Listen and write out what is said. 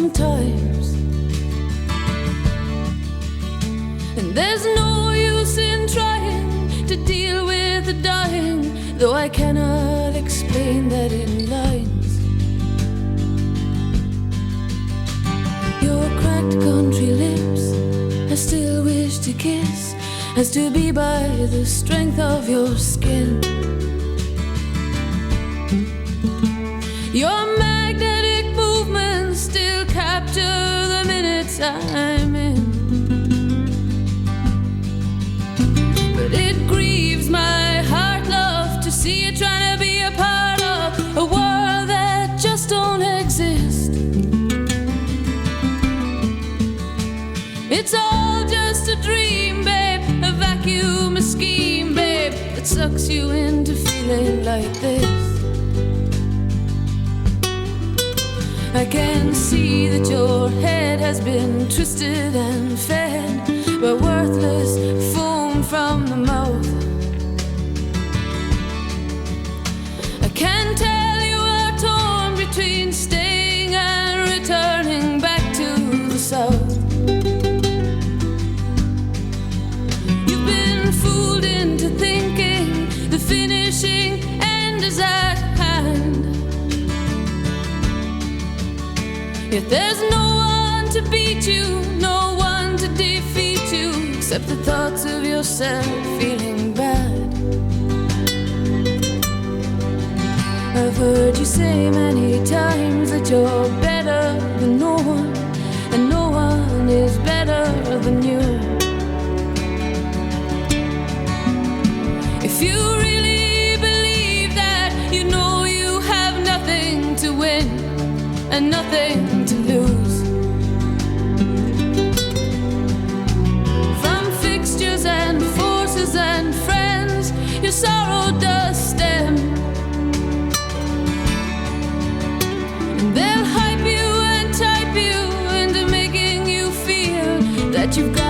sometimes. And there's no use in trying to deal with the dying, though I cannot explain that in lines. Your cracked country lips I still wish to kiss, as to be by the strength of your skin. Your magnetic movements still capture the minutes I'm in. But it grieves my heart, love, to see you trying to be a part of a world that just don't exist. It's all just a dream, babe, a vacuum, a scheme, babe, that sucks you into feeling like this. I can see that your head has been twisted and fed by worthless foam from the mouth. I can tell you are torn between staying and returning back to the south. You've been fooled into thinking the finishing end is at hand. Yet there's no one to beat you, no one to defeat you, except the thoughts of yourself feeling bad. I've heard you say many times that you're better than no one, and no one is better than you. If you really believe that, you know you have nothing to win and nothing to lose. From fixtures and forces and friends, your sorrow does stem. And they'll hype you and type you into making you feel that you've got